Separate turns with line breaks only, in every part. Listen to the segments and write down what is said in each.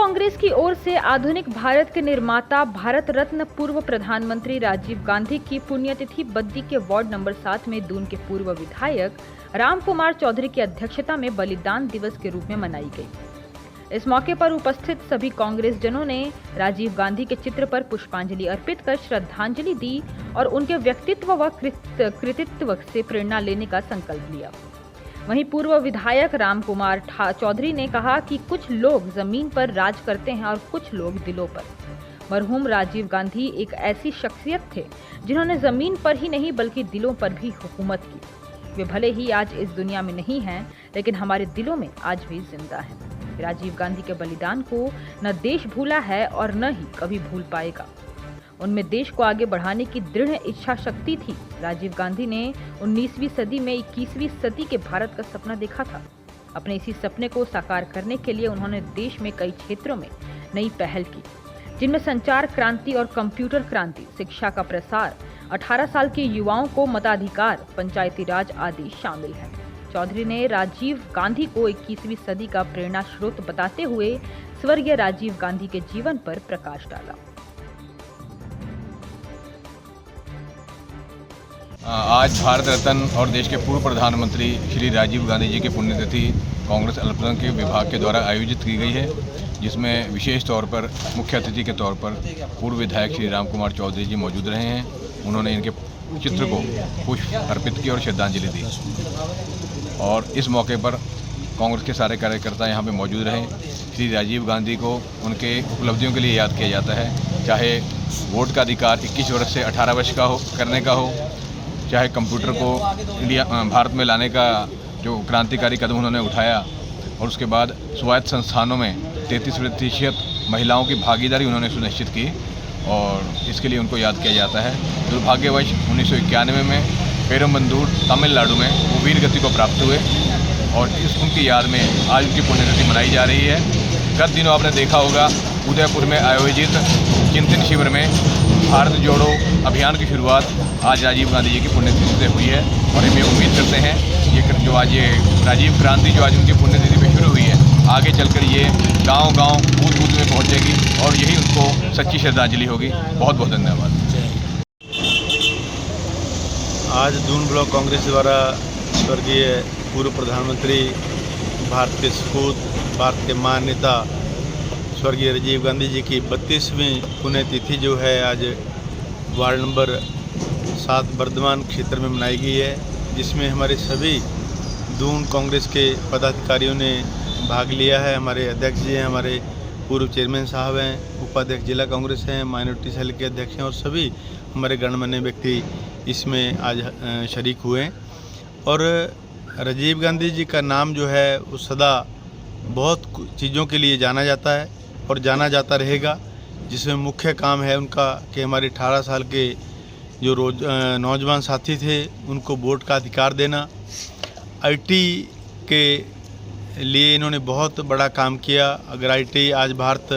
कांग्रेस की ओर से आधुनिक भारत के निर्माता भारत रत्न पूर्व प्रधानमंत्री राजीव गांधी की पुण्यतिथि बद्दी के वार्ड नंबर 7 में दून के पूर्व विधायक राम कुमार चौधरी की अध्यक्षता में बलिदान दिवस के रूप में मनाई गई। इस मौके पर उपस्थित सभी कांग्रेस जनों ने राजीव गांधी के चित्र पर पुष्पांजलि अर्पित कर श्रद्धांजलि दी और उनके व्यक्तित्व व कृतित्व से प्रेरणा लेने का संकल्प लिया। वहीं पूर्व विधायक राम कुमार चौधरी ने कहा कि कुछ लोग जमीन पर राज करते हैं और कुछ लोग दिलों पर। मरहूम राजीव गांधी एक ऐसी शख्सियत थे जिन्होंने जमीन पर ही नहीं बल्कि दिलों पर भी हुकूमत की। वे भले ही आज इस दुनिया में नहीं हैं, लेकिन हमारे दिलों में आज भी जिंदा हैं। राजीव गांधी के बलिदान को न देश भूला है और न ही कभी भूल पाएगा। उनमें देश को आगे बढ़ाने की दृढ़ इच्छा शक्ति थी। राजीव गांधी ने 19वीं सदी में 21वीं सदी के भारत का सपना देखा था। अपने इसी सपने को साकार करने के लिए उन्होंने देश में कई क्षेत्रों में नई पहल की, जिनमें संचार क्रांति और कंप्यूटर क्रांति, शिक्षा का प्रसार, 18 साल के युवाओं को मताधिकार, पंचायती राज आदि शामिल है। चौधरी ने राजीव गांधी को 21वीं सदी का प्रेरणा स्रोत बताते हुए स्वर्गीय राजीव गांधी के जीवन पर प्रकाश डाला।
आज भारत रत्न और देश के पूर्व प्रधानमंत्री श्री राजीव गांधी जी की पुण्यतिथि कांग्रेस अल्पसंख्यक विभाग के द्वारा आयोजित की गई है, जिसमें विशेष तौर पर मुख्य अतिथि के तौर पर पूर्व विधायक श्री राम कुमार चौधरी जी मौजूद रहे हैं। उन्होंने इनके चित्र को पुष्प अर्पित की और श्रद्धांजलि दी और इस मौके पर कांग्रेस के सारे कार्यकर्ता यहाँ पे मौजूद रहे। श्री राजीव गांधी को उनके उपलब्धियों के लिए याद किया जाता है, चाहे वोट का अधिकार 21 वर्ष से 18 वर्ष का करने का हो, चाहे कंप्यूटर को भारत में लाने का जो क्रांतिकारी कदम उन्होंने उठाया और उसके बाद स्वायत्त संस्थानों में 33% महिलाओं की भागीदारी उन्होंने सुनिश्चित की और इसके लिए उनको याद किया जाता है। दुर्भाग्यवश 1991 में पेरुम्बंदूर तमिलनाडु में वो वीर गति को प्राप्त हुए और उनकी याद में आज उनकी पुण्यतिथि मनाई जा रही है। गत दिनों आपने देखा होगा उदयपुर में आयोजित चिंतन शिविर में भारत जोड़ो अभियान की शुरुआत आज राजीव गांधी जी की पुण्यतिथि से हुई है और हम ये उम्मीद करते हैं ये जो आज ये राजीव क्रांति जो आज उनकी पुण्यतिथि पे शुरू हुई है, आगे चलकर ये गांव-गांव, बूथ-बूथ में पहुंचेगी और यही उनको सच्ची श्रद्धांजलि होगी। बहुत बहुत धन्यवाद।
आज दून ब्लॉक कांग्रेस द्वारा स्वर्गीय पूर्व प्रधानमंत्री, भारत के सपूत, भारत के महान नेता स्वर्गीय राजीव गांधी जी की 32वीं पुण्यतिथि जो है आज वार्ड नंबर 7 बर्धमान क्षेत्र में मनाई गई है, जिसमें हमारे सभी दून कांग्रेस के पदाधिकारियों ने भाग लिया है। हमारे अध्यक्ष जी हैं, हमारे पूर्व चेयरमैन साहब हैं, उपाध्यक्ष जिला कांग्रेस हैं, माइनॉरिटी सेल के अध्यक्ष हैं और सभी हमारे गणमान्य व्यक्ति इसमें आज शरीक हुए। और राजीव गांधी जी का नाम जो है वो सदा बहुत चीज़ों के लिए जाना जाता है और जाना जाता रहेगा, जिसमें मुख्य काम है उनका कि हमारे 18 साल के जो नौजवान साथी थे उनको वोट का अधिकार देना। आईटी के लिए इन्होंने बहुत बड़ा काम किया। अगर आईटी आज भारत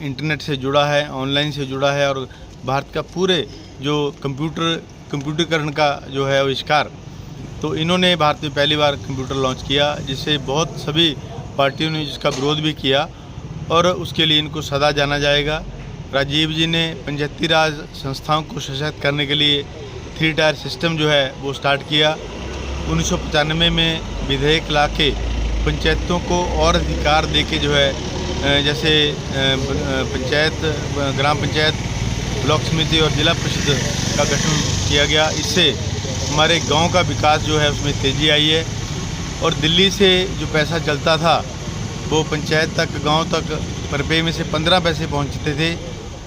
इंटरनेट से जुड़ा है, ऑनलाइन से जुड़ा है और भारत का पूरे जो कंप्यूटरीकरण का जो है आविष्कार, तो इन्होंने भारत में पहली बार कंप्यूटर लॉन्च किया, जिससे बहुत सभी पार्टियों ने जिसका विरोध भी किया और उसके लिए इनको सदा जाना जाएगा। राजीव जी ने पंचायती राज संस्थाओं को सशक्त करने के लिए 3 टायर सिस्टम जो है वो स्टार्ट किया। 1995 में विधेयक ला के पंचायतों को और अधिकार दे के जो है जैसे पंचायत, ग्राम पंचायत, ब्लॉक समिति और जिला परिषद का गठन किया गया। इससे हमारे गांव का विकास जो है उसमें तेज़ी आई है और दिल्ली से जो पैसा चलता था वो पंचायत तक, गांव तक रुपये में से 15 पैसे पहुंचते थे।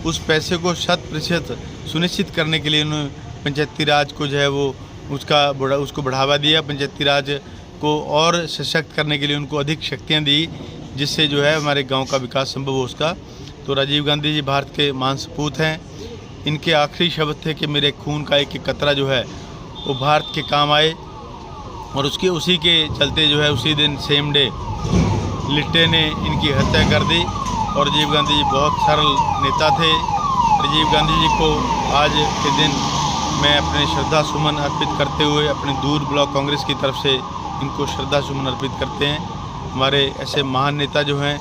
उस पैसे को 100% सुनिश्चित करने के लिए उन्होंने पंचायती राज को जो है वो उसको बढ़ावा दिया। पंचायती राज को और सशक्त करने के लिए उनको अधिक शक्तियाँ दी, जिससे जो है हमारे गाँव का विकास संभव हो उसका। तो राजीव गांधी जी भारत के महान सपूत हैं। इनके आखिरी शब्द थे कि मेरे खून का एक कतरा जो है वो भारत के काम आए और उसी के चलते जो है उसी दिन सेम डे लिट्टे ने इनकी हत्या कर दी। और राजीव गांधी जी बहुत सरल नेता थे। राजीव गांधी जी को आज के दिन मैं अपने श्रद्धा सुमन अर्पित करते हुए अपने दूर ब्लॉक कांग्रेस की तरफ से इनको श्रद्धा सुमन अर्पित करते हैं। हमारे ऐसे महान नेता जो हैं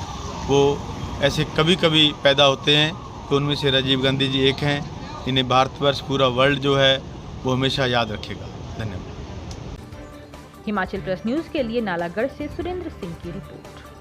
वो ऐसे कभी कभी पैदा होते हैं, तो उनमें से राजीव गांधी जी एक हैं। इन्हें भारतवर्ष, पूरा वर्ल्ड जो है वो हमेशा याद रखेगा। धन्यवाद।
हिमाचल प्रेस न्यूज के लिए नालागढ़ से सुरेंद्र सिंह की रिपोर्ट।